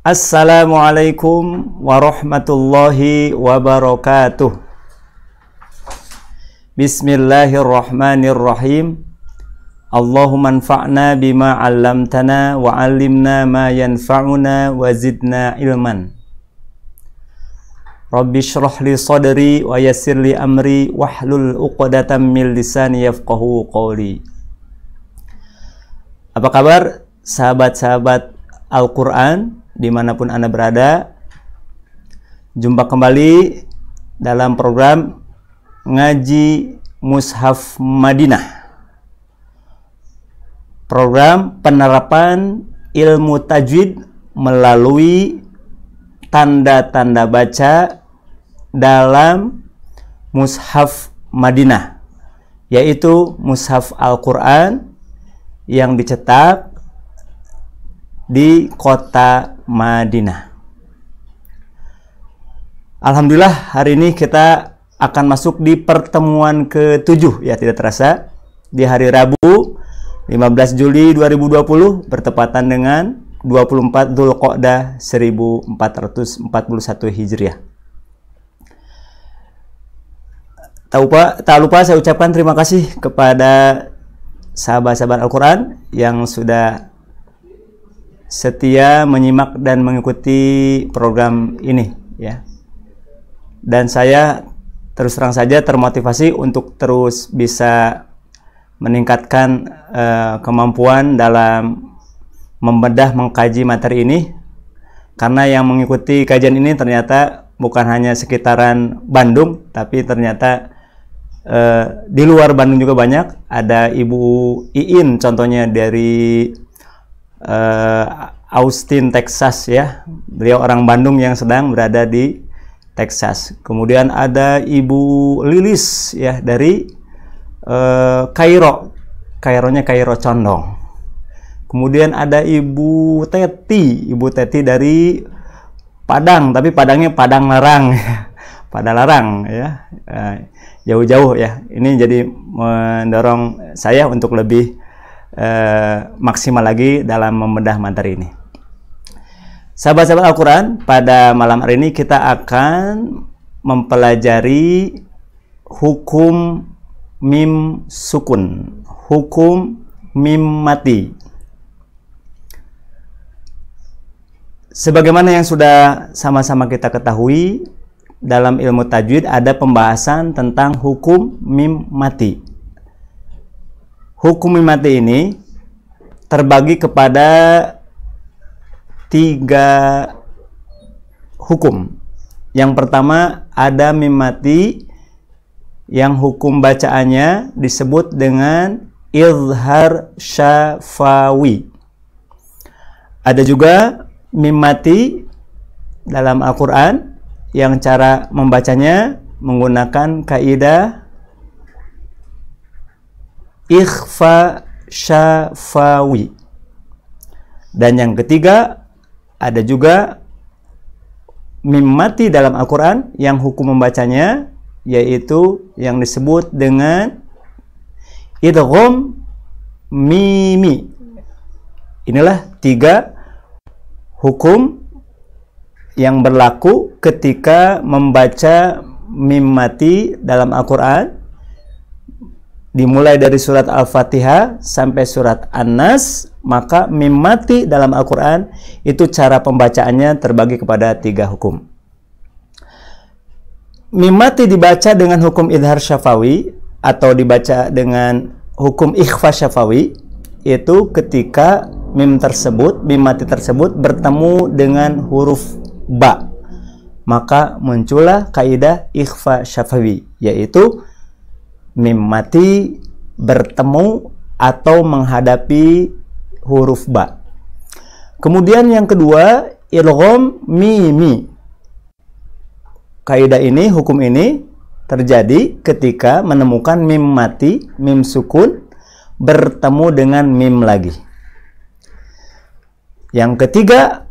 Assalamualaikum warahmatullahi wabarakatuh. Bismillahirrahmanirrahim. Allahumma anfa'na bima 'allamtana wa 'allimna ma yanfa'una wa zidna ilman. Rabbi shrah li sadri wa yassir li amri wahlul 'uqdatam min lisani yafqahu qawli. Apa kabar sahabat-sahabat Al-Qur'an dimanapun Anda berada? Jumpa kembali dalam program Ngaji Mushaf Madinah, program penerapan ilmu tajwid melalui tanda-tanda baca dalam Mushaf Madinah, yaitu Mushaf Al-Quran yang dicetak di kota Madinah. Alhamdulillah, hari ini kita akan masuk di pertemuan ke-7, ya tidak terasa, di hari Rabu 15 Juli 2020 bertepatan dengan 24 Dzulqa'dah 1441 Hijriah. Tak lupa saya ucapkan terima kasih kepada sahabat-sahabat Al-Quran yang sudah setia menyimak dan mengikuti program ini, ya. Dan saya terus terang saja termotivasi untuk terus bisa meningkatkan kemampuan dalam membedah mengkaji materi ini, karena yang mengikuti kajian ini ternyata bukan hanya sekitaran Bandung, tapi ternyata di luar Bandung juga banyak. Ada Ibu Iin contohnya dari Austin, Texas, ya. Beliau orang Bandung yang sedang berada di Texas. Kemudian ada Ibu Lilis, ya, dari Kairo. Kaironya Kairo Condong. Kemudian ada Ibu Teti dari Padang, tapi Padangnya Padang Larang. Padang Larang, ya. Jauh-jauh, ya. Ini jadi mendorong saya untuk lebih maksimal lagi dalam membedah materi ini. Sahabat-sahabat Al-Quran, pada malam hari ini kita akan mempelajari hukum mim sukun, hukum mim mati. Sebagaimana yang sudah sama-sama kita ketahui, dalam ilmu tajwid ada pembahasan tentang hukum mim mati. Hukum mim mati ini terbagi kepada 3 hukum. Yang pertama ada mim mati yang hukum bacaannya disebut dengan izhar syafawi. Ada juga mim mati dalam Al-Quran yang cara membacanya menggunakan kaidah ikhfa syafawi. Dan yang ketiga, ada juga mim mati dalam Al-Quran yang hukum membacanya yaitu yang disebut dengan idgham mimi. Inilah 3 hukum yang berlaku ketika membaca mim mati dalam Al-Quran, dimulai dari surat Al-Fatihah sampai surat An-Nas. Maka mim mati dalam Al-Quran itu cara pembacaannya terbagi kepada 3 hukum. Mim mati dibaca dengan hukum idhar syafawi atau dibaca dengan hukum ikhfa syafawi, itu ketika mim mati tersebut bertemu dengan huruf ba, maka muncullah kaidah ikhfa syafawi, yaitu mim mati bertemu atau menghadapi huruf ba. Kemudian yang kedua, idgham mimi. Kaidah ini, hukum ini terjadi ketika menemukan mim mati, mim sukun bertemu dengan mim lagi. Yang ketiga,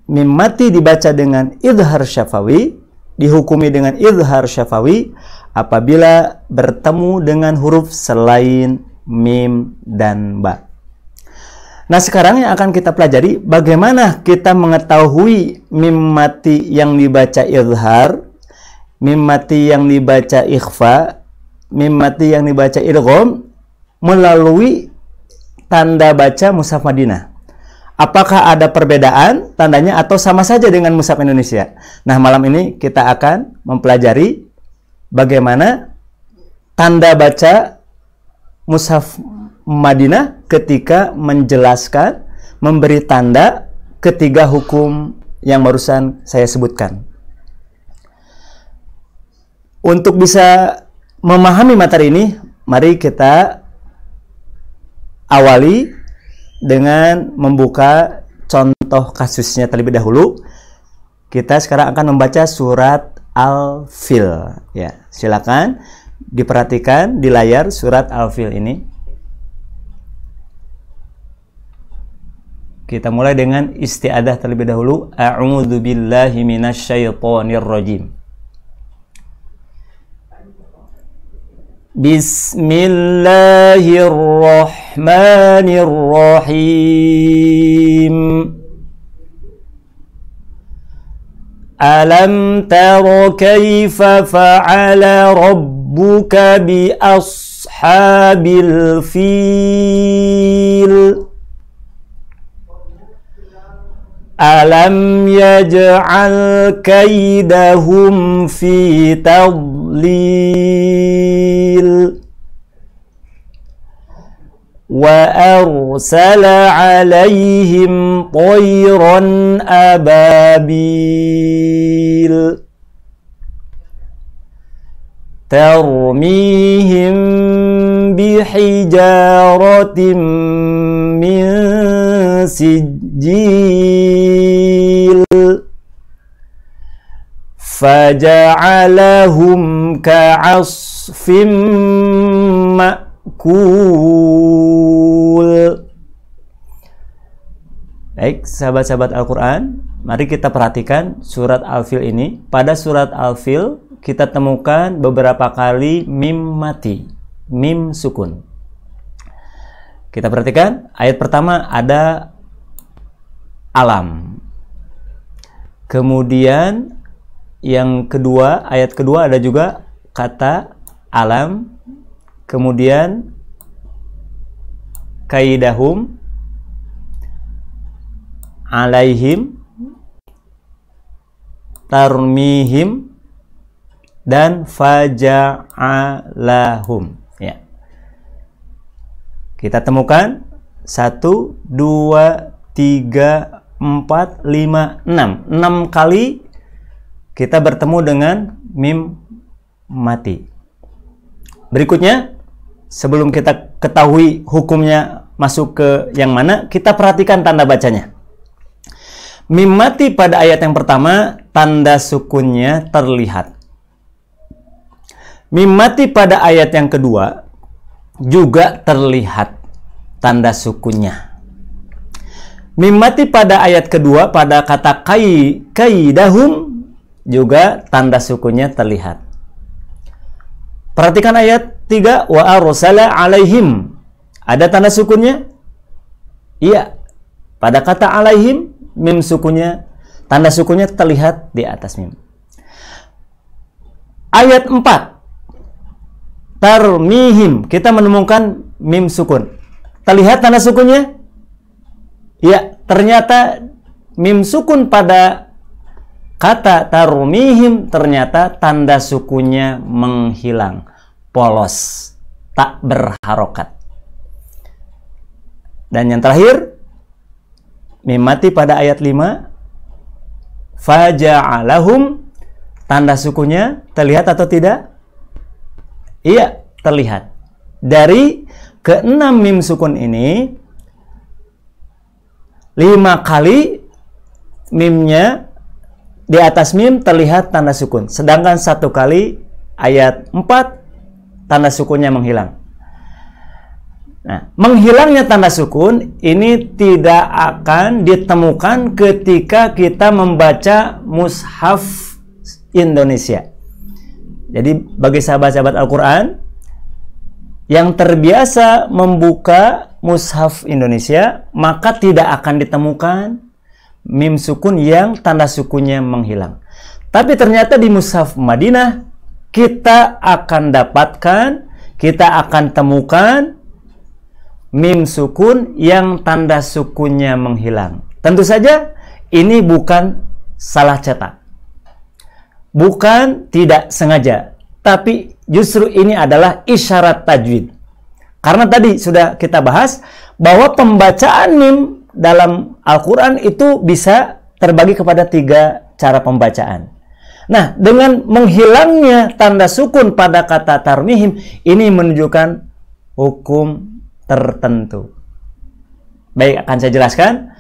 mim mati dibaca dengan idhar syafawi, dihukumi dengan idhar syafawi apabila bertemu dengan huruf selain mim, dan ba. Nah, sekarang yang akan kita pelajari bagaimana kita mengetahui mim mati yang dibaca izhar, mim mati yang dibaca ikhfa, mim mati yang dibaca idgham melalui tanda baca mushaf Madinah. Apakah ada perbedaan tandanya atau sama saja dengan mushaf Indonesia? Nah, malam ini kita akan mempelajari bagaimana tanda baca mushaf Madinah ketika menjelaskan, memberi tanda ketiga hukum yang barusan saya sebutkan. Untuk bisa memahami materi ini, mari kita awali dengan membuka contoh kasusnya terlebih dahulu. Kita sekarang akan membaca surat Al-Fil. Ya, silakan diperhatikan di layar surat Al-Fil ini. Kita mulai dengan isti'adzah terlebih dahulu. A'udzu billahi minasyaitonir rajim. Bismillahirrahmanirrahim. Alam tara kaifa fa'ala rabbuka bi ashabil fil. Alam yaj'al kaidahum fi tadlil wa arsala 'alaihim tayran ababil tarmihim bihijaratin min sijil faja'alahum ka'asfim ma'kul. Baik, sahabat-sahabat Al-Quran, mari kita perhatikan surat Al-Fil ini. Pada surat Al-Fil kita temukan beberapa kali mim mati, mim sukun. Kita perhatikan ayat pertama ada alam. Kemudian yang kedua, ayat kedua ada juga kata alam. Kemudian kaidahum, alaihim, tarmihim, dan faja'alahum. Ya. Kita temukan 1, 2, 3, 4, 5, 6. 6 kali kita bertemu dengan mim mati. Berikutnya, sebelum kita ketahui hukumnya masuk ke yang mana, kita perhatikan tanda bacanya. Mim mati pada ayat yang pertama, tanda sukunnya terlihat. Mim mati pada ayat yang kedua juga terlihat tanda sukunnya. Mim mati pada ayat kedua pada kata kaidahum juga tanda sukunnya terlihat. Perhatikan ayat 3, wa arsala alaihim. Ada tanda sukunnya? Iya. Pada kata alaihim, mim sukunnya, tanda sukunnya terlihat di atas mim. Ayat 4, tarmihim, kita menemukan mim sukun. Terlihat tanda sukunnya? Ya, ternyata mim sukun pada kata tarmihim ternyata tanda sukunnya menghilang, polos, tak berharokat. Dan yang terakhir, mim mati pada ayat 5, faja'alahum, tanda sukunya terlihat atau tidak? Iya, terlihat. Dari ke-6 mim sukun ini, 5 kali mimnya di atas mim terlihat tanda sukun. Sedangkan 1 kali ayat 4 tanda sukunnya menghilang. Nah, menghilangnya tanda sukun ini tidak akan ditemukan ketika kita membaca mushaf Indonesia. Jadi bagi sahabat-sahabat Al-Quran, yang terbiasa membuka mushaf Indonesia, maka tidak akan ditemukan mim sukun yang tanda sukunnya menghilang. Tapi ternyata di mushaf Madinah kita akan dapatkan, kita akan temukan mim sukun yang tanda sukunnya menghilang. Tentu saja ini bukan salah cetak, bukan tidak sengaja, tapi justru ini adalah isyarat tajwid. Karena tadi sudah kita bahas bahwa pembacaan mim dalam Al-Quran itu bisa terbagi kepada 3 cara pembacaan. Nah, dengan menghilangnya tanda sukun pada kata tarmihim, ini menunjukkan hukum tertentu. Baik, akan saya jelaskan.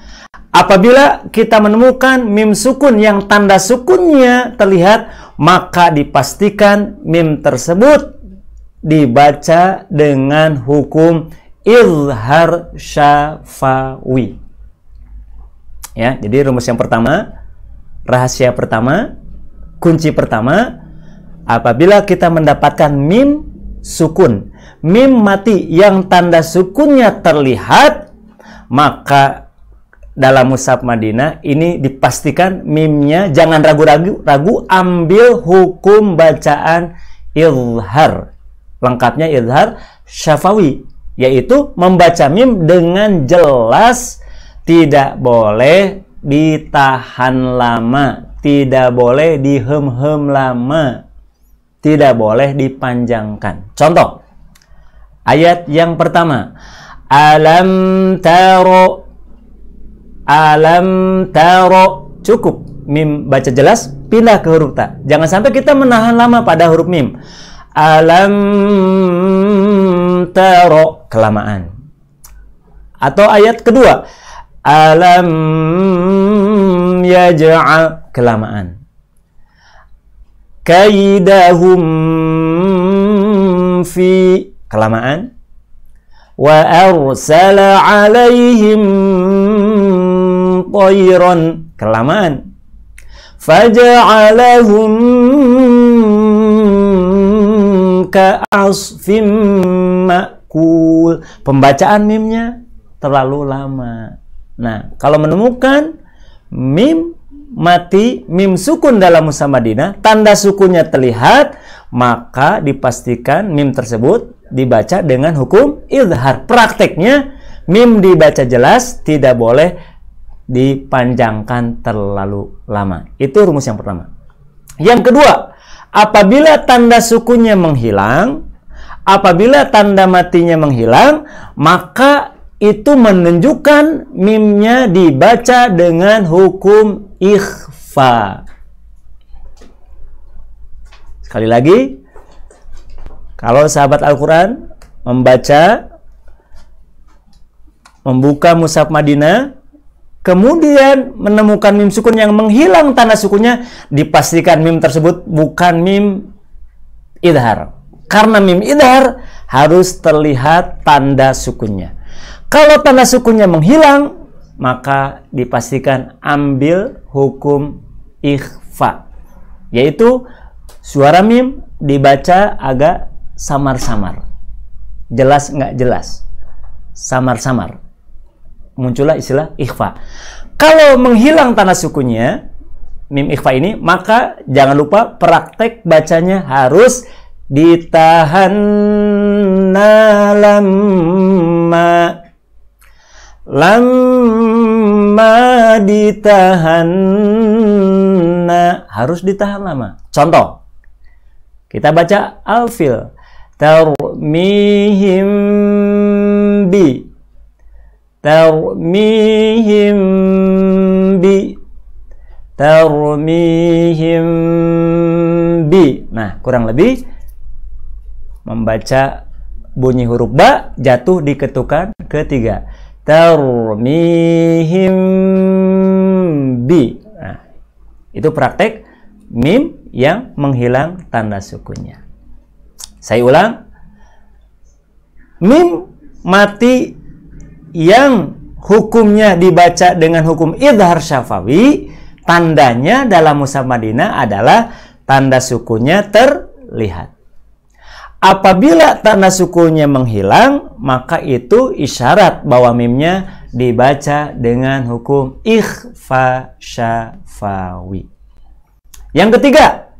Apabila kita menemukan mim sukun yang tanda sukunnya terlihat, maka dipastikan mim tersebut dibaca dengan hukum izhar syafawi. Ya, jadi rumus yang pertama, rahasia pertama, kunci pertama, apabila kita mendapatkan mim sukun, mim mati yang tanda sukunnya terlihat, maka dalam mushaf Madinah ini dipastikan mimnya jangan ragu-ragu, ambil hukum bacaan izhar. Lengkapnya izhar syafawi, yaitu membaca mim dengan jelas, tidak boleh ditahan lama, tidak boleh dihem-hem lama, tidak boleh dipanjangkan. Contoh ayat yang pertama, alam taro, alam taro, cukup mim baca jelas, pindah ke huruf ta. Jangan sampai kita menahan lama pada huruf mim. Alam taro, kelamaan. Atau ayat kedua, alam yaj'al, kelamaan. Kaidahum fi, kelamaan. Wa arsala alaihim tayran, kelamaan. Faja'alahum ka'asfim ma'kul, pembacaan mimnya terlalu lama. Nah, kalau menemukan mim mati, mim sukun dalam mushaf Madinah, tanda sukunnya terlihat, maka dipastikan mim tersebut dibaca dengan hukum izhar. Prakteknya mim dibaca jelas, tidak boleh dipanjangkan terlalu lama. Itu rumus yang pertama. Yang kedua, apabila tanda sukunnya menghilang, apabila tanda matinya menghilang, maka itu menunjukkan mimnya dibaca dengan hukum ikhfa. Sekali lagi, kalau sahabat Al-Quran membuka mushaf Madinah, kemudian menemukan mim sukun yang menghilang tanda sukunnya, dipastikan mim tersebut bukan mim idhar. Karena mim idhar harus terlihat tanda sukunnya. Kalau tanda sukunnya menghilang, maka dipastikan ambil hukum ikhfa, yaitu suara mim dibaca agak samar-samar. Jelas nggak jelas? Samar-samar. Muncullah istilah ikhfa. Kalau menghilang tanda sukunnya, mim ikhfa ini, maka jangan lupa praktek bacanya harus ditahan lama. Lama ditahan, harus ditahan lama. Contoh, kita baca al-fil, tarmihim bi, tarmihim bi, tarmihim bi. Nah, kurang lebih membaca bunyi huruf ba jatuh di ketukan ketiga. Tarmihim bi. Nah, itu praktek mim yang menghilang tanda sukunnya. Saya ulang. Mim mati yang hukumnya dibaca dengan hukum idhar syafawi, tandanya dalam mushaf Madinah adalah tanda sukunnya terlihat. Apabila tanda sukunya menghilang, maka itu isyarat bahwa mimnya dibaca dengan hukum ikhfa syafawi. Yang ketiga,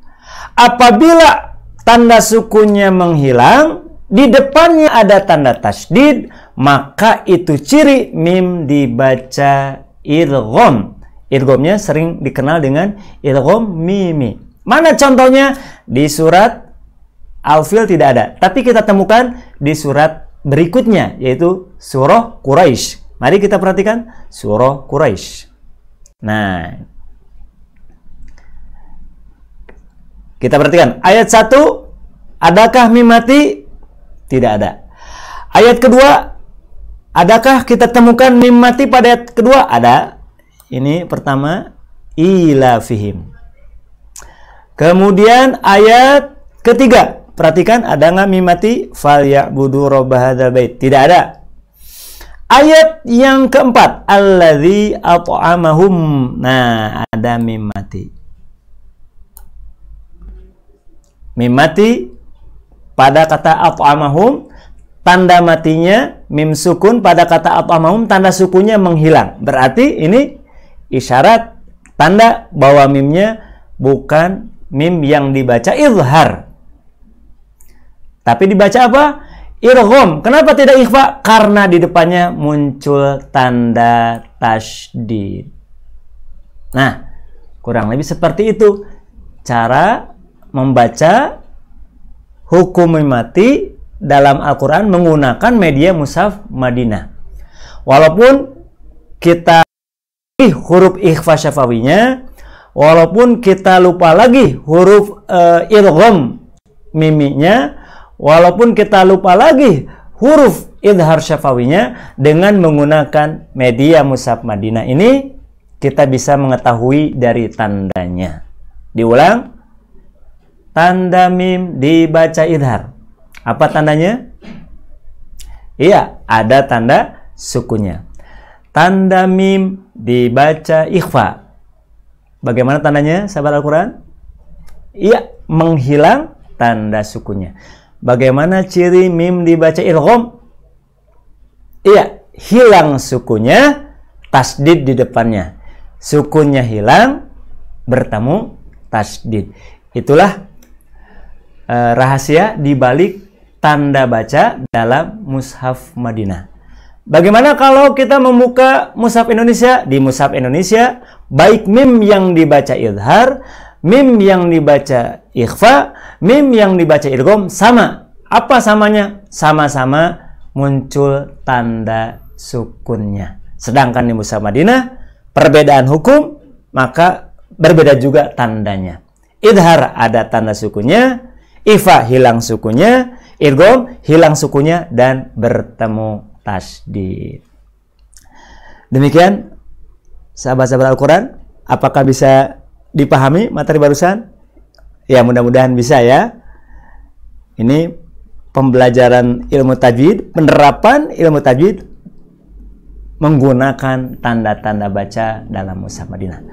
apabila tanda sukunya menghilang, di depannya ada tanda tasydid, maka itu ciri mim dibaca idgham. Idghamnya sering dikenal dengan idgham mimi. Mana contohnya? Di surat Al-Fil tidak ada, tapi kita temukan di surat berikutnya, yaitu surah Quraisy. Mari kita perhatikan surah Quraisy. Nah, kita perhatikan ayat 1, adakah mim mati? Tidak ada. Ayat kedua, adakah kita temukan mim mati pada ayat kedua? Ada. Ini pertama, ila fihim. Kemudian ayat ketiga, perhatikan ada nggak mim mati? Falyabudu rabb hadzal bait. Tidak ada. Ayat yang keempat, alladzi at'amahum. Nah, ada mim mati. Mim mati pada kata at'amahum, tanda matinya mim sukun, pada kata at'amahum tanda sukunnya menghilang. Berarti ini isyarat tanda bahwa mimnya bukan mim yang dibaca izhar, tapi dibaca apa? Idgham. Kenapa tidak ikhfa? Karena di depannya muncul tanda tasydid. Nah, kurang lebih seperti itu cara membaca hukum mim mati dalam Al-Quran menggunakan media mushaf Madinah. Walaupun kita huruf ikhfa syafawinya, walaupun kita lupa lagi huruf idgham miminya, walaupun kita lupa lagi huruf idhar syafawinya, dengan menggunakan media mushaf Madinah ini kita bisa mengetahui dari tandanya. Diulang, tanda mim dibaca idhar. Apa tandanya? Iya, ada tanda sukunya. Tanda mim dibaca ikhfa. Bagaimana tandanya, sahabat Al-Quran? Iya, menghilang tanda sukunya. Bagaimana ciri mim dibaca idgham? Iya, hilang sukunya, tasdid di depannya. Sukunnya hilang, bertemu tasdid. Itulah rahasia di balik tanda baca dalam mushaf Madinah. Bagaimana kalau kita membuka mushaf Indonesia? Di mushaf Indonesia, baik mim yang dibaca idhar, mim yang dibaca ikhfa, mim yang dibaca idgham sama. Apa samanya? Sama-sama muncul tanda sukunnya. Sedangkan di mushaf Madinah, perbedaan hukum, maka berbeda juga tandanya. Idhar ada tanda sukunya, ikhfa hilang sukunya, idgham hilang sukunya, dan bertemu tasydid. Demikian sahabat-sahabat Al-Quran, apakah bisa dipahami materi barusan? Ya, mudah-mudahan bisa ya. Ini pembelajaran ilmu tajwid, penerapan ilmu tajwid menggunakan tanda-tanda baca dalam mushaf Madinah.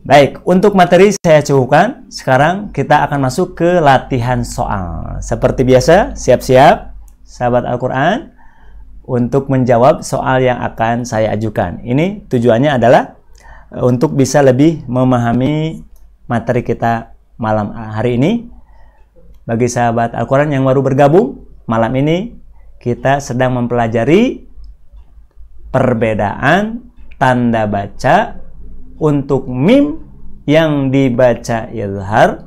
Baik, untuk materi saya cukupkan. Sekarang kita akan masuk ke latihan soal. Seperti biasa, siap-siap sahabat Al-Quran untuk menjawab soal yang akan saya ajukan. Ini tujuannya adalah untuk bisa lebih memahami materi kita malam hari ini. Bagi sahabat Al-Quran yang baru bergabung, malam ini kita sedang mempelajari perbedaan tanda baca untuk mim yang dibaca izhar,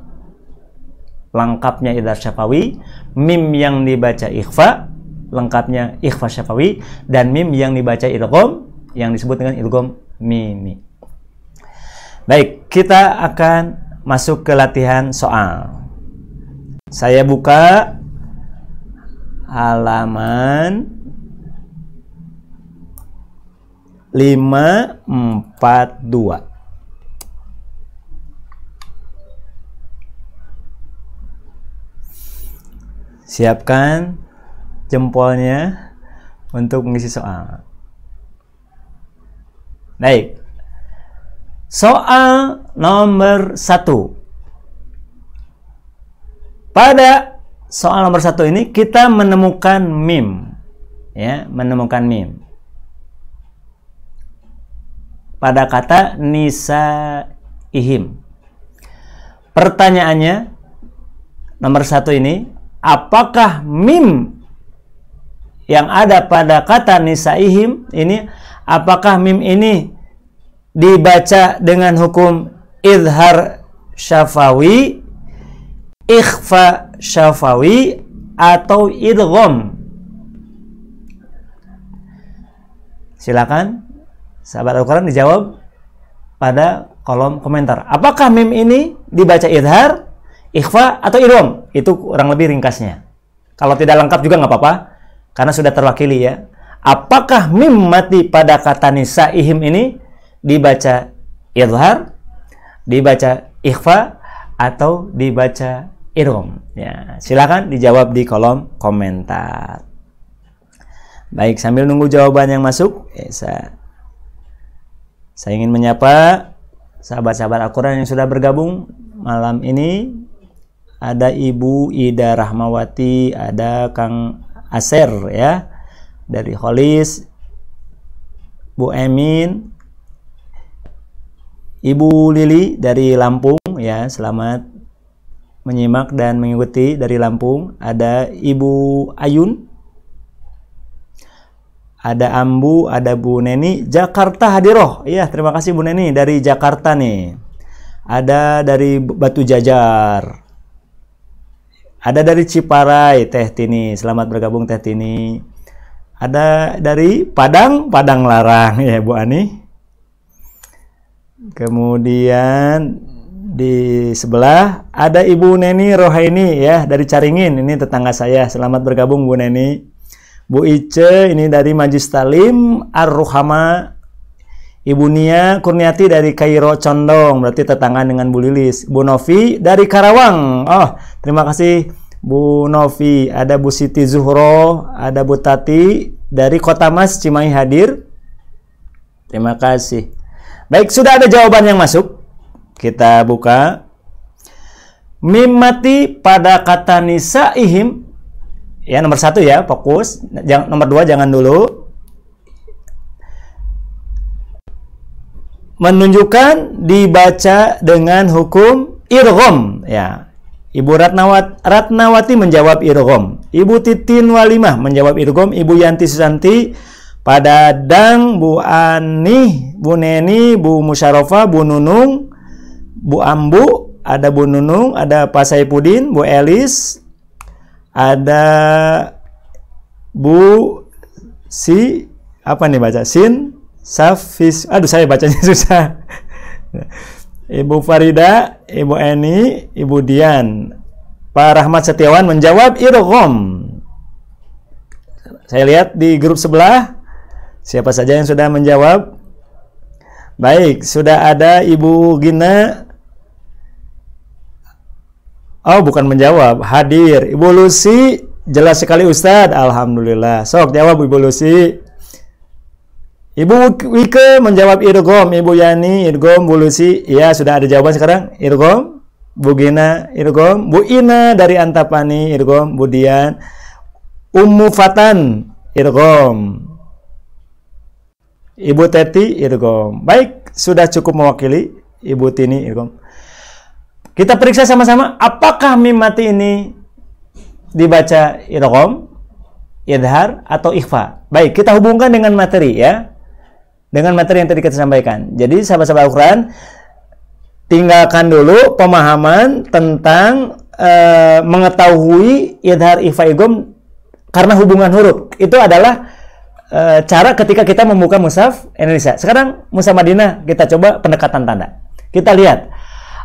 lengkapnya idhar syafawi, mim yang dibaca ikhfa, lengkapnya ikhfa syafawi, dan mim yang dibaca idgham yang disebut dengan idgham mimi. Baik, kita akan masuk ke latihan soal. Saya buka halaman 542. Siapkan jempolnya untuk mengisi soal. Baik. Soal nomor 1. Pada soal nomor 1 ini kita menemukan mim, ya, menemukan mim pada kata nisaihim. Pertanyaannya nomor 1 ini, apakah mim yang ada pada kata nisaihim ini, apakah mim ini dibaca dengan hukum idhar syafawi, ikhfa syafawi, atau idgham? Silakan sahabat Al-Quran dijawab pada kolom komentar. Apakah mim ini dibaca idhar, ikhfa, atau idgham? Itu kurang lebih ringkasnya. Kalau tidak lengkap juga nggak apa-apa, karena sudah terwakili ya. Apakah mim mati pada kata nisaihim ini dibaca idhar, dibaca ikhfa, atau dibaca idgham? Ya, silakan dijawab di kolom komentar. Baik, sambil nunggu jawaban yang masuk, saya ingin menyapa sahabat-sahabat Al-Quran yang sudah bergabung malam ini. Ada Ibu Ida Rahmawati, ada Kang Aser ya dari Kholis, Bu Emin, Ibu Lili dari Lampung ya, selamat menyimak dan mengikuti dari Lampung. Ada Ibu Ayun, ada Ambu, ada Bu Neni Jakarta hadiroh. Iya, terima kasih Bu Neni dari Jakarta nih. Ada dari Batu Jajar. Ada dari Ciparai Teh Tini, selamat bergabung Teh Tini. Ada dari Padang Larang ya Bu Ani. Kemudian di sebelah ada Ibu Neni Rohaini ya dari Caringin, ini tetangga saya. Selamat bergabung Bu Neni. Bu Ice ini dari Majlis Talim Ar-Ruhama. Ibu Nia Kurniati dari Kairo Condong, berarti tetangga dengan Bu Lilis. Bu Novi dari Karawang. Oh, terima kasih Bu Novi. Ada Bu Siti Zuhro, ada Bu Tati dari Kota Mas Cimahi hadir. Terima kasih. Baik, sudah ada jawaban yang masuk. Kita buka. Mim mati pada kata nisaihim. Ya, nomor 1 ya, fokus. Nomor 2 jangan dulu. Menunjukkan dibaca dengan hukum idgham ya. Ibu Ratnawati menjawab idgham. Ibu Titin Walimah menjawab idgham. Ibu Yanti Susanti, pada Dang, Bu Ani, Bu Neni, Bu Musyarofa, Bu Nunung, Bu Ambu, ada Bu Nunung, ada Pak Saipudin, Bu Elis, ada Bu Si, apa nih baca? Sin Safis, aduh saya bacanya susah. Ibu Farida, Ibu Eni, Ibu Dian. Pak Rahmat Setiawan menjawab idgham. Saya lihat di grup sebelah siapa saja yang sudah menjawab. Baik, sudah ada Ibu Gina. Oh, bukan menjawab, hadir. Ibu Lucy, jelas sekali Ustadz. Alhamdulillah. Sok jawab Ibu Lucy. Ibu Wike menjawab idgham. Ibu Yani idgham. Bu Lucy, ya sudah ada jawaban sekarang. Idgham. Bu Gina idgham. Bu Ina dari Antapani idgham. Bu Dian. Ummu Fatan idgham. Ibu Teti idgham. Baik, sudah cukup mewakili. Ibu Tini idgham. Kita periksa sama-sama apakah mim mati ini dibaca idgham, idhar, atau ikhfa. Baik, kita hubungkan dengan materi ya. Dengan materi yang tadi kita sampaikan. Jadi sahabat-sahabat Al-Quran, tinggalkan dulu pemahaman tentang mengetahui idhar, ikhfa, idgham karena hubungan huruf. Itu adalah cara ketika kita membuka mushaf Indonesia. Sekarang mushaf Madinah, kita coba pendekatan tanda. Kita lihat,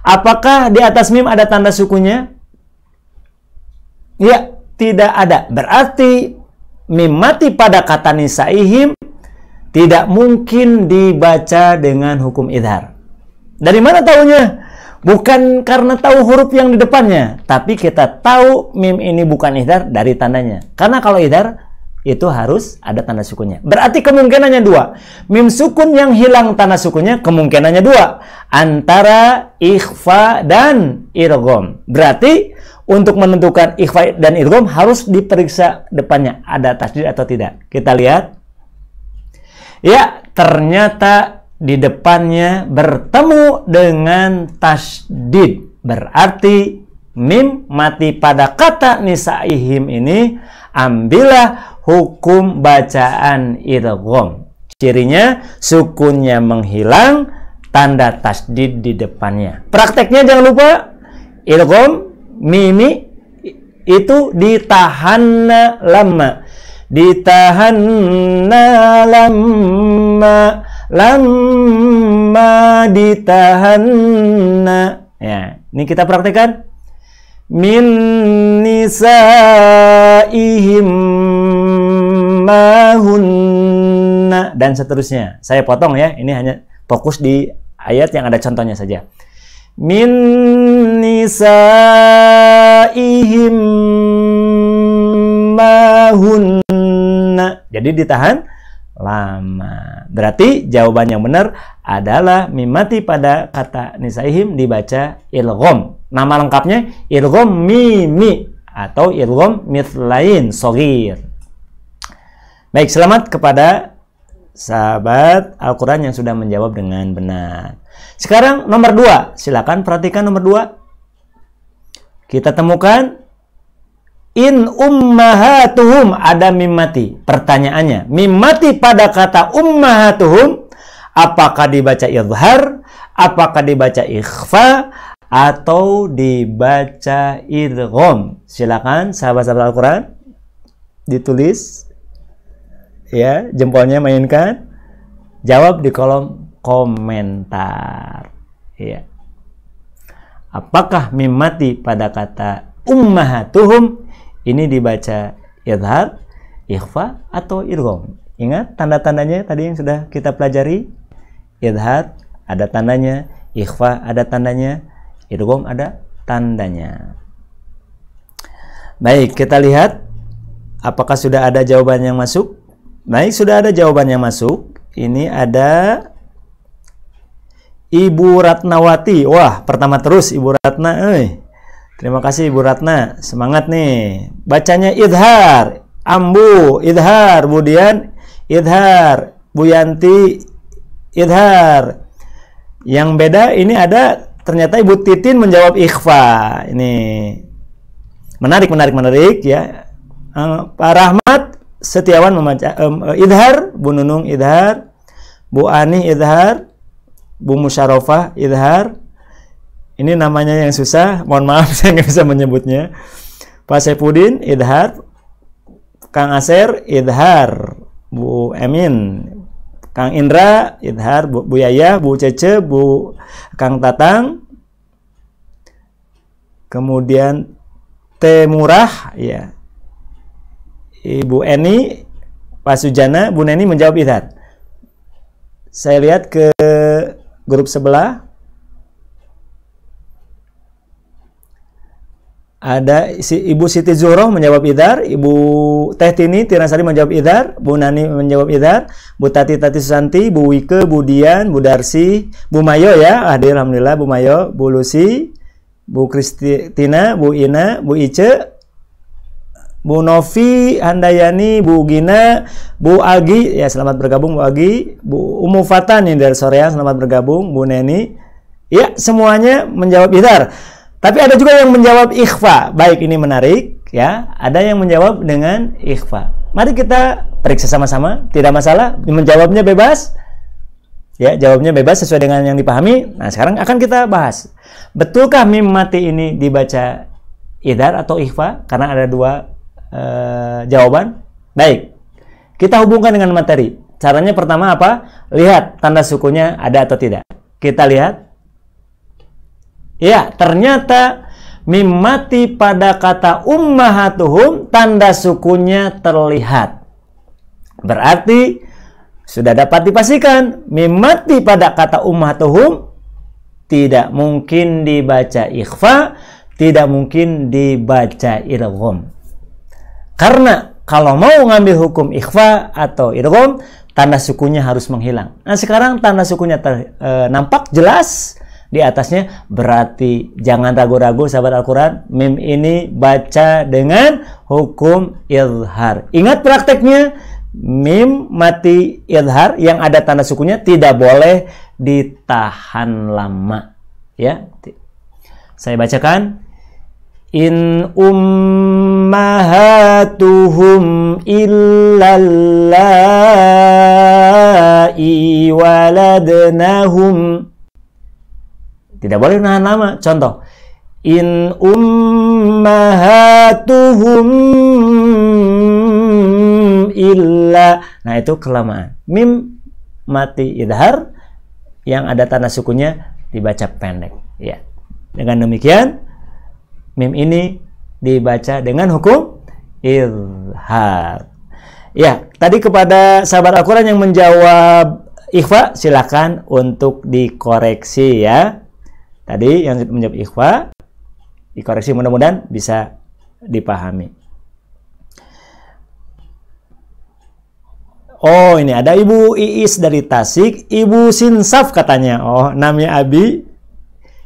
apakah di atas mim ada tanda sukunya? Ya, tidak ada. Berarti mim mati pada kata nisaihim tidak mungkin dibaca dengan hukum idhar. Dari mana tahunya? Bukan karena tahu huruf yang di depannya, tapi kita tahu mim ini bukan idhar dari tandanya. Karena kalau idhar itu harus ada tanda sukunnya. Berarti kemungkinannya 2. Mim sukun yang hilang tanda sukunnya kemungkinannya 2. Antara ikhfa dan idgham. Berarti untuk menentukan ikhfa dan idgham harus diperiksa depannya ada tasdid atau tidak. Kita lihat. Ya, ternyata di depannya bertemu dengan tasdid. Berarti mim mati pada kata nisaihim ini ambillah hukum bacaan idgham. Cirinya sukunnya menghilang, tanda tasdid di depannya. Prakteknya jangan lupa idgham mimi itu ditahanna lamma. Ditahanna lamma ditahanna. Ya, ini kita praktekkan. Min nisaihim mahunna dan seterusnya. Saya potong ya, ini hanya fokus di ayat yang ada contohnya saja. Min nisaihim mahunna. Jadi ditahan lama. Berarti jawaban yang benar adalah mimati pada kata nisaihim dibaca idgham. Nama lengkapnya idgham mimi atau idgham mithlain shaghir. Baik, selamat kepada sahabat Al-Quran yang sudah menjawab dengan benar. Sekarang nomor 2. Silakan perhatikan nomor 2. Kita temukan in ummahatuhum, ada mimati. Pertanyaannya, mimati pada kata ummahatuhum apakah dibaca izhar, apakah dibaca ikhfa, atau dibaca idgham? Silakan sahabat-sahabat Al-Quran ditulis ya, jempolnya mainkan, jawab di kolom komentar ya. Apakah mimati pada kata ummahatuhum ini dibaca izhar, ikhfa, atau idgham? Ingat tanda-tandanya tadi yang sudah kita pelajari. Izhar ada tandanya, ikhfa ada tandanya, idgham ada tandanya. Baik, kita lihat apakah sudah ada jawaban yang masuk. Baik, sudah ada jawaban yang masuk. Ini ada Ibu Ratnawati. Wah, pertama terus Ibu Ratna. Terima kasih Ibu Ratna. Semangat nih. Bacanya idhar. Ambu idhar. Budian idhar. Bu Yanti idhar. Yang beda ini ada ternyata Ibu Titin menjawab ikhfa. Ini menarik ya. Pak Rahmat Setiawan membaca idhar. Bu Nunung idhar. Bu Ani idhar. Bu Musyarofah idhar. Ini namanya yang susah, mohon maaf saya nggak bisa menyebutnya. Pak Saipudin idhar. Kang Aser idhar. Bu Emin, Kang Indra idhar. Bu Yaya, Bu Cece, Bu Kang Tatang, kemudian T Murah ya, Ibu Eni, Pak Sujana, Bu Neni menjawab idhar. Saya lihat ke grup sebelah. Ada Ibu Siti Zuhroh menjawab idhar, Ibu Teh Tini Tirasari menjawab idhar, Bu Nani menjawab idhar, Bu Tati Susanti, Bu Wike, Bu Dian, Bu Darsi, Bu Mayo ya, hadir alhamdulillah Bu Mayo, Bu Lucy, Bu Kristina, Bu Ina, Bu Ice, Bu Novi, Handayani, Bu Gina, Bu Agi, ya selamat bergabung Bu Agi, Bu Umu Fatan nih dari Soreang, selamat bergabung, Bu Neni, ya semuanya menjawab idhar. Tapi ada juga yang menjawab ikhfa. Baik, ini menarik ya. Ada yang menjawab dengan ikhfa. Mari kita periksa sama-sama. Tidak masalah. Menjawabnya bebas. Ya, jawabnya bebas sesuai dengan yang dipahami. Nah, sekarang akan kita bahas. Betulkah mim mati ini dibaca idhar atau ikhfa? Karena ada dua jawaban. Baik. Kita hubungkan dengan materi. Caranya pertama apa? Lihat tanda sukunya ada atau tidak. Kita lihat. Ya, ternyata mim mati pada kata ummahatuhum tanda sukunya terlihat. Berarti sudah dapat dipastikan mim mati pada kata ummahatuhum tidak mungkin dibaca ikhfa, tidak mungkin dibaca idgham. Karena kalau mau ngambil hukum ikhfa atau idgham, tanda sukunya harus menghilang. Nah, sekarang tanda sukunya nampak jelas. di atasnya, berarti jangan ragu-ragu sahabat Al-Quran, mim ini baca dengan hukum izhar. Ingat prakteknya, mim mati izhar yang ada tanda sukunya tidak boleh ditahan lama. Ya, saya bacakan. In ummahatuhum illallai waladnahum. Tidak boleh nahan lama. Contoh, in ummahatuhum illa. Nah, itu kelamaan. Mim mati idhar yang ada tanda sukunya dibaca pendek. Ya. Dengan demikian, mim ini dibaca dengan hukum izhar. Ya, tadi kepada sahabat Al-Quran yang menjawab ikhfa, silakan untuk dikoreksi ya. Tadi yang menjawab ikhfa, dikoreksi, mudah-mudahan bisa dipahami. Oh, ini ada Ibu Iis dari Tasik, Ibu Sinsaf katanya. Oh, namanya Abi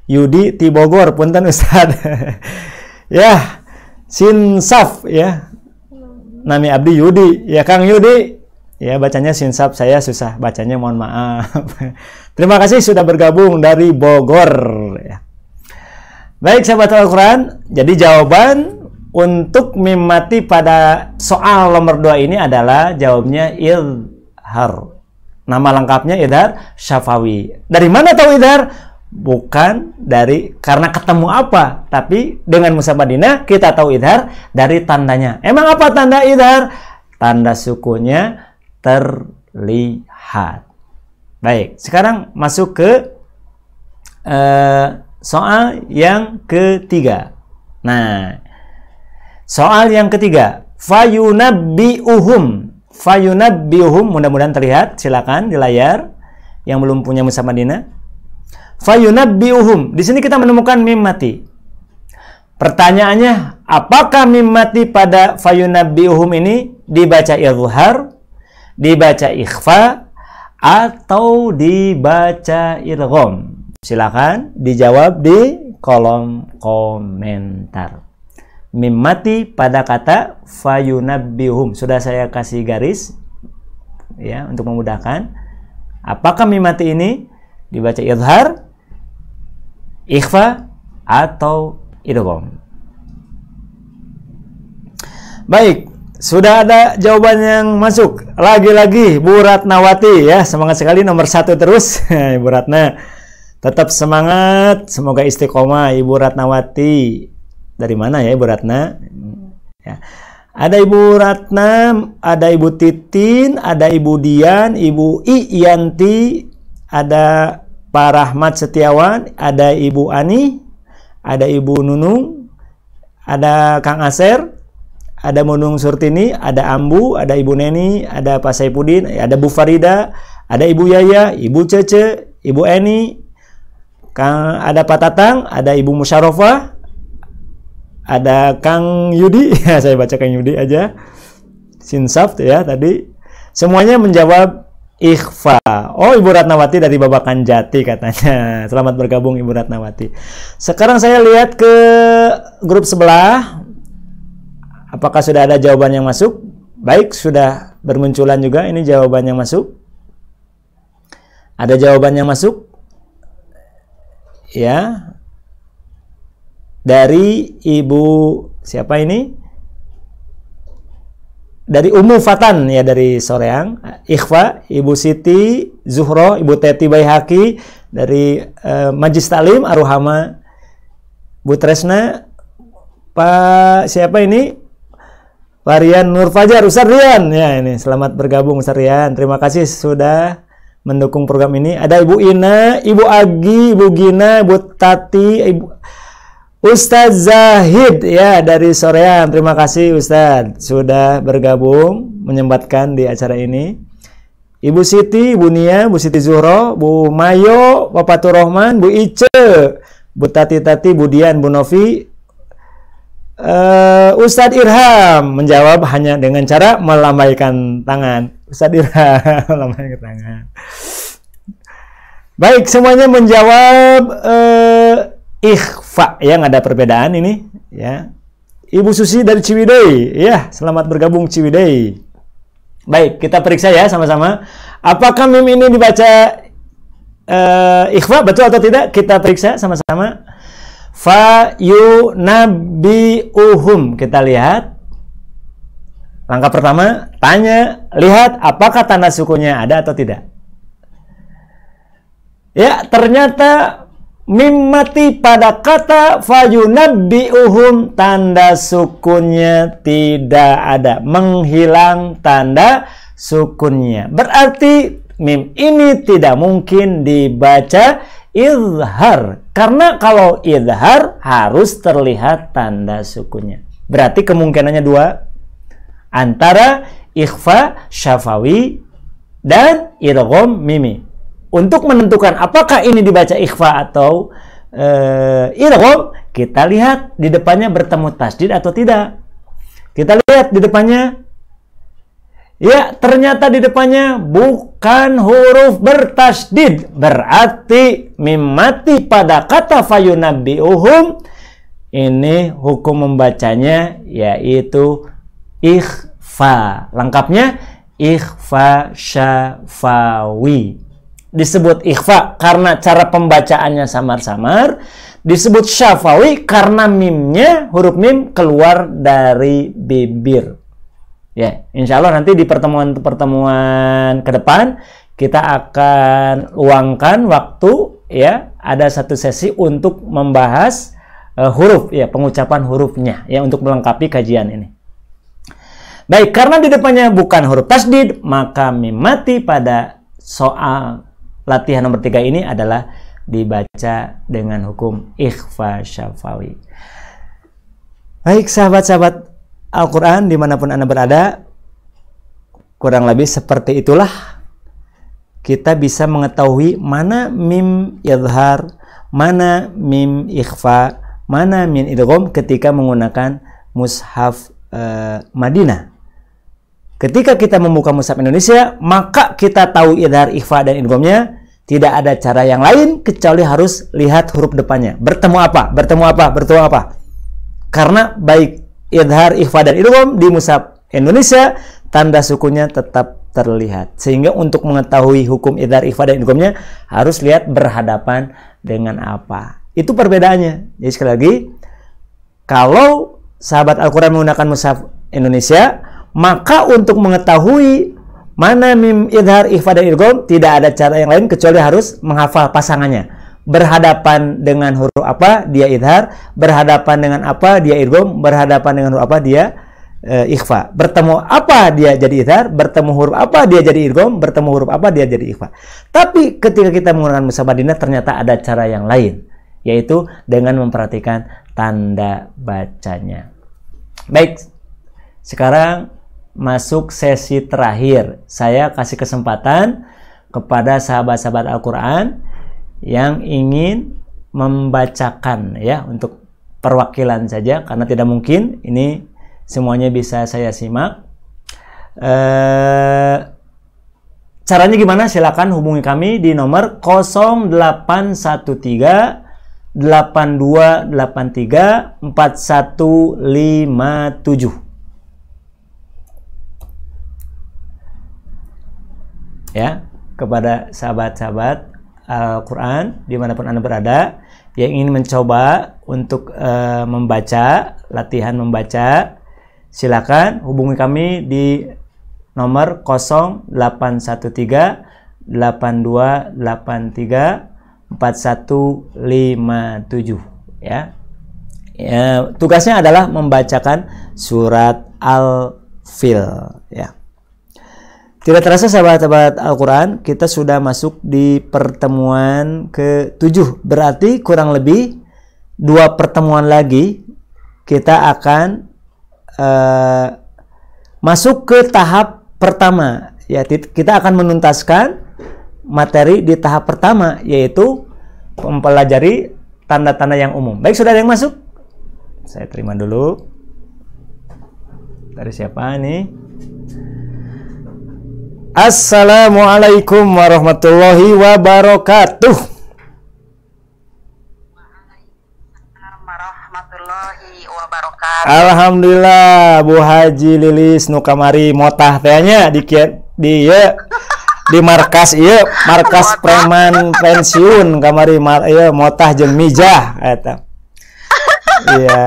Yudi ti Bogor, punten Ustaz. Ya, Sinsaf ya. Nami Abdi Yudi. Ya, Kang Yudi. Ya, bacanya Sinsaf, saya susah bacanya, mohon maaf. Terima kasih sudah bergabung dari Bogor ya. Baik sahabat Al-Quran, jadi jawaban untuk mim mati pada soal nomor 2 ini adalah jawabnya izhar. Nama lengkapnya izhar syafawi. Dari mana tahu izhar? Bukan dari karena ketemu apa, tapi dengan Mushaf Madinah kita tahu izhar dari tandanya. Emang apa tanda izhar? Tanda sukunya terlihat. Baik, sekarang masuk ke soal yang ketiga. Nah, soal yang ketiga, fayunabbi'uhum. Fayunabbi'uhum, mudah-mudahan terlihat, silakan di layar yang belum punya Mushaf Madinah. Fayunabbi'uhum. Di sini kita menemukan mim mati. Pertanyaannya, apakah mim mati pada fayunabbi'uhum ini dibaca izhar, dibaca ikhfa, atau dibaca idgham? Silakan dijawab di kolom komentar. Mim mati pada kata fayunabbi'uhum. Sudah saya kasih garis ya untuk memudahkan. Apakah mim mati ini dibaca izhar, ikhfa, atau idgham? Baik, sudah ada jawaban yang masuk. Lagi-lagi Bu Ratnawati ya, semangat sekali, nomor 1 terus. Ibu Ratna tetap semangat, semoga istiqomah Ibu Ratnawati. Dari mana ya Ibu Ratna? Ya. Ada Ibu Ratna, ada Ibu Titin, ada Ibu Dian, Ibu Iyanti, ada Pak Rahmat Setiawan, ada Ibu Ani, ada Ibu Nunung, ada Kang Aser, ada Munung Surtini, ada Ambu, ada Ibu Neni, ada Pak Saipudin, ada Bu Farida, ada Ibu Yaya, Ibu Cece, Ibu Eni, ada Pak Tatang, ada Ibu Musyarofa, ada Kang Yudi, saya baca Kang Yudi aja, Sinsaf ya tadi, semuanya menjawab ikhfa. Oh, Ibu Ratnawati dari Babakan Jati katanya. Selamat bergabung Ibu Ratnawati. Sekarang saya lihat ke grup sebelah. Apakah sudah ada jawaban yang masuk? Baik, sudah bermunculan juga ini jawaban yang masuk. Ada jawaban yang masuk? Ya. Dari Ibu siapa ini? Dari Ummu Fatan ya, dari Soreang, ikhfa, Ibu Siti Zuhro, Ibu Teti Baihaqi dari Majlis Taklim Aruhama, Bu Tresna, Pak siapa ini? Varian Nur Fajar, Ustaz Rian ya, ini selamat bergabung Ustaz Rian, terima kasih sudah mendukung program ini. Ada Ibu Ina, Ibu Agi, Ibu Gina, Ibu Tati, Ustaz Zahid ya dari Soreang, terima kasih Ustaz sudah bergabung menyempatkan di acara ini. Ibu Siti, Bu Nia, Bu Siti Zuhro, Bu Mayo, Bapak Turrohman, Bu Ice, Bu Tati, Bu Dian, Bu Novi, Ustadz Irham menjawab hanya dengan cara melambaikan tangan. Ustadz Irham melambaikan tangan. Baik, semuanya menjawab ikhfa, ya, nggak ada perbedaan ini, ya. Ibu Susi dari Ciwidey, ya, selamat bergabung Ciwidey. Baik, kita periksa ya sama-sama. Apakah mim ini dibaca ikhfa, betul atau tidak? Kita periksa sama-sama. Fa yunabbi'uhum, kita lihat. Langkah pertama, tanya, lihat apakah tanda sukunnya ada atau tidak. Ya, ternyata mim mati pada kata fayunabbi'uhum, tanda sukunnya tidak ada, menghilang tanda sukunnya. Berarti mim ini tidak mungkin dibaca izhar, karena kalau izhar harus terlihat tanda sukunnya. Berarti kemungkinannya dua, antara ikhfa syafawi dan idgham mimi. Untuk menentukan apakah ini dibaca ikhfa atau idgham, kita lihat di depannya bertemu tasdid atau tidak. Kita lihat di depannya, ya, ternyata di depannya bukan huruf bertasdid. Berarti mim mati pada kata fayunabbi'uhum ini hukum membacanya yaitu ikhfa. Lengkapnya ikhfa syafawi. Disebut ikhfa karena cara pembacaannya samar-samar, disebut syafawi karena mimnya, huruf mim keluar dari bibir. Ya, insya Allah nanti di pertemuan-pertemuan ke depan kita akan luangkan waktu, ya, ada satu sesi untuk membahas huruf, ya, pengucapan hurufnya, ya, untuk melengkapi kajian ini. Baik, karena di depannya bukan huruf tasdid, maka mim mati pada soal latihan nomor 3 ini adalah dibaca dengan hukum ikhfa syafawi. Baik, sahabat-sahabat Al-Quran dimanapun Anda berada, kurang lebih seperti itulah kita bisa mengetahui mana mim izhar, mana mim ikhfa, mana mim idgham ketika menggunakan mushaf Madinah. Ketika kita membuka mushaf Indonesia, maka kita tahu izhar, ikhfa, dan idghamnya. Tidak ada cara yang lain kecuali harus lihat huruf depannya. Bertemu apa? Bertemu apa? Bertemu apa? Karena baik izhar, ikhfa, dan idgham di mushaf Indonesia, tanda sukunnya tetap terlihat. Sehingga untuk mengetahui hukum izhar, ikhfa, dan idghamnya harus lihat berhadapan dengan apa. Itu perbedaannya. Jadi sekali lagi, kalau sahabat Al-Quran menggunakan mushaf Indonesia, maka untuk mengetahui mana mim izhar, ikhfa, dan idgham tidak ada cara yang lain kecuali harus menghafal pasangannya. Berhadapan dengan huruf apa dia izhar, berhadapan dengan apa dia idgham, berhadapan dengan huruf apa dia ikhfa. Bertemu apa dia jadi izhar, bertemu huruf apa dia jadi idgham, bertemu huruf apa dia jadi ikhfa. Tapi ketika kita menggunakan mushaf Madinah ternyata ada cara yang lain, yaitu dengan memperhatikan tanda bacanya. Baik, sekarang masuk sesi terakhir. Saya kasih kesempatan kepada sahabat-sahabat Al-Quran yang ingin membacakan, ya, untuk perwakilan saja, karena tidak mungkin ini semuanya bisa saya simak. Caranya gimana? Silakan hubungi kami di nomor 0813 8283 4157. Ya, kepada sahabat-sahabat Al-Quran dimanapun Anda berada yang ingin mencoba untuk membaca, latihan membaca, silakan hubungi kami di nomor 0813 8283 4157, ya. Tugasnya adalah membacakan surat Al-Fil, ya. Tidak terasa sahabat-sahabat Al-Quran, kita sudah masuk di pertemuan ke-7. Berarti kurang lebih 2 pertemuan lagi kita akan masuk ke tahap pertama. Ya, kita akan menuntaskan materi di tahap pertama, yaitu mempelajari tanda-tanda yang umum. Baik, sudah ada yang masuk? Saya terima dulu. Dari siapa nih? Assalamualaikum warahmatullahi wabarakatuh. Warahmatullahi wabarakatuh. Alhamdulillah Bu Haji Lilis nu kamari motah teh nya di markas ieu, markas preman pensiun kamari motah jeung mijah eta. Iya.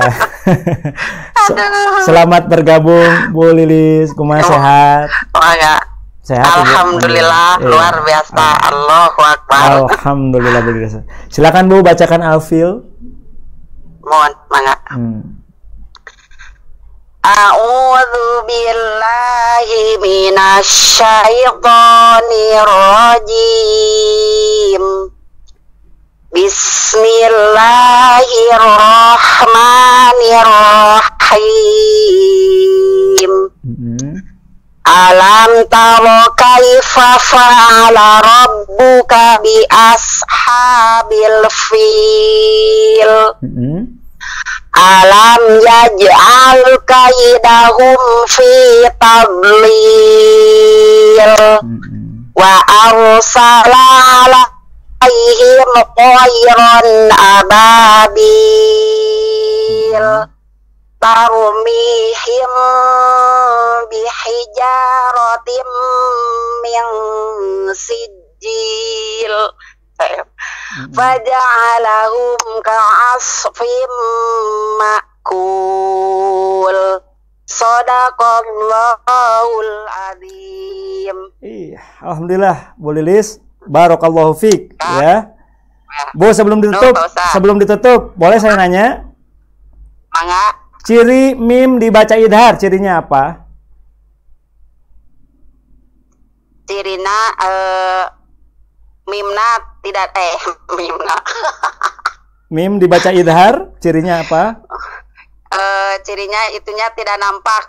Selamat bergabung Bu Lilis, kumaha sehat? Sehat. Alhamdulillah, luar biasa. Allahu Akbar. Alhamdulillah Bu Lilis. Silakan Bu bacakan Alfil. Mohon mangga. A'udzu billahi minasy syaithanir rajim. Bismillahirrahmanirrahim. Alam tara kaifa fa'ala rabbuka bi ashabil fil. Alam yaj'al kaidahum fi tadlil. Wa arsala alaihim tayran ababil. Tarmihim bihijaratim min sijil faja'alahum ka'asfim ma'kul. Shadaqallahul azim. Alhamdulillah Bu Lilis, barakallahu fiik ya. Bu, sebelum ditutup boleh saya nanya? Mangga. Ciri mim dibaca idhar, cirinya apa? Cirina mimna tidak mimna. Mim dibaca idhar, cirinya apa? Cirinya itunya tidak nampak.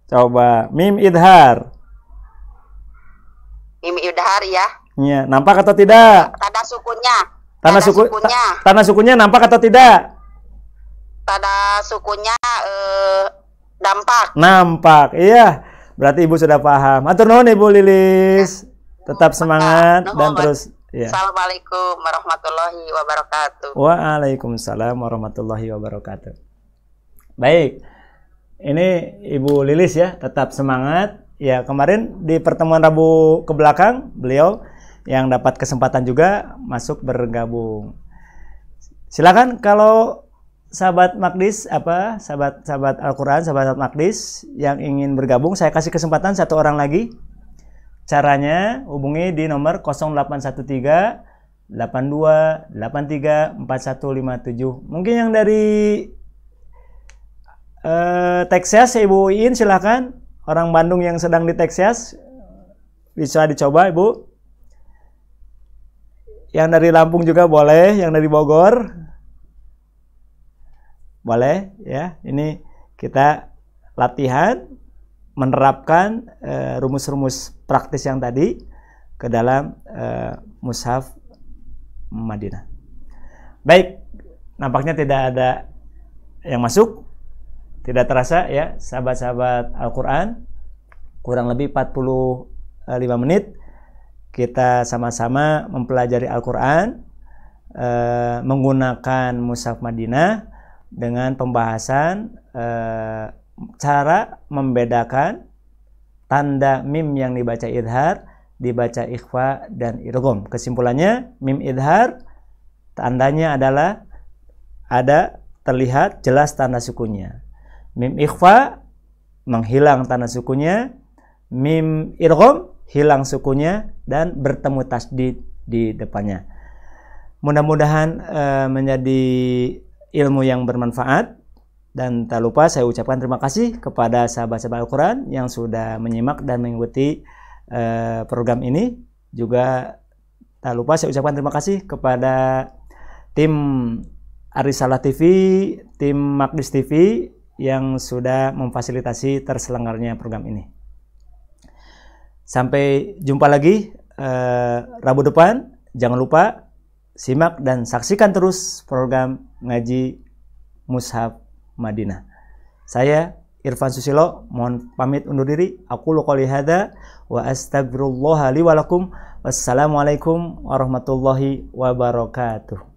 Coba mim idhar. Mim idhar ya. Iya, nampak atau tidak? Tanda sukunya. Tanda sukunya nampak atau tidak? Tanda sukunya nampak, iya. Berarti Ibu sudah paham. Matur nuhun Ibu Lilis. Tetap semangat dan terus ya. Assalamualaikum warahmatullahi wabarakatuh. Waalaikumsalam warahmatullahi wabarakatuh. Baik. Ini Ibu Lilis ya, tetap semangat. Ya, kemarin di pertemuan Rabu ke belakang beliau yang dapat kesempatan juga masuk bergabung. Silakan kalau sahabat Magdis sahabat Al-Qur'an, sahabat Magdis yang ingin bergabung, saya kasih kesempatan satu orang lagi. Caranya hubungi di nomor 0813 82 83 4157. Mungkin yang dari Texas Ibu Iin silakan. Orang Bandung yang sedang di Texas bisa dicoba Ibu. Yang dari Lampung juga boleh, yang dari Bogor boleh ya. Ini kita latihan menerapkan rumus-rumus praktis yang tadi ke dalam mushaf Madinah. Baik, nampaknya tidak ada yang masuk. Tidak terasa ya, sahabat-sahabat Al-Qur'an. Kurang lebih 45 menit kita sama-sama mempelajari Al-Qur'an menggunakan mushaf Madinah dengan pembahasan cara membedakan tanda mim yang dibaca idhar, dibaca ikhfa dan idgham. Kesimpulannya, mim idhar tandanya adalah ada terlihat jelas tanda sukunya. Mim ikhfa menghilang tanda sukunya, mim idgham hilang sukunya dan bertemu tasdid di depannya. Mudah-mudahan menjadi ilmu yang bermanfaat. Dan tak lupa saya ucapkan terima kasih kepada sahabat-sahabat Al-Qur'an yang sudah menyimak dan mengikuti program ini. Juga tak lupa saya ucapkan terima kasih kepada tim Arisalah TV, tim Magdis TV yang sudah memfasilitasi terselenggaranya program ini. Sampai jumpa lagi Rabu depan. Jangan lupa simak dan saksikan terus program ngaji Mushaf Madinah. Saya Irfan Susilo mohon pamit undur diri. Aku qouli hadza wa astagfirullah li wa lakum. Wassalamualaikum warahmatullahi wabarakatuh.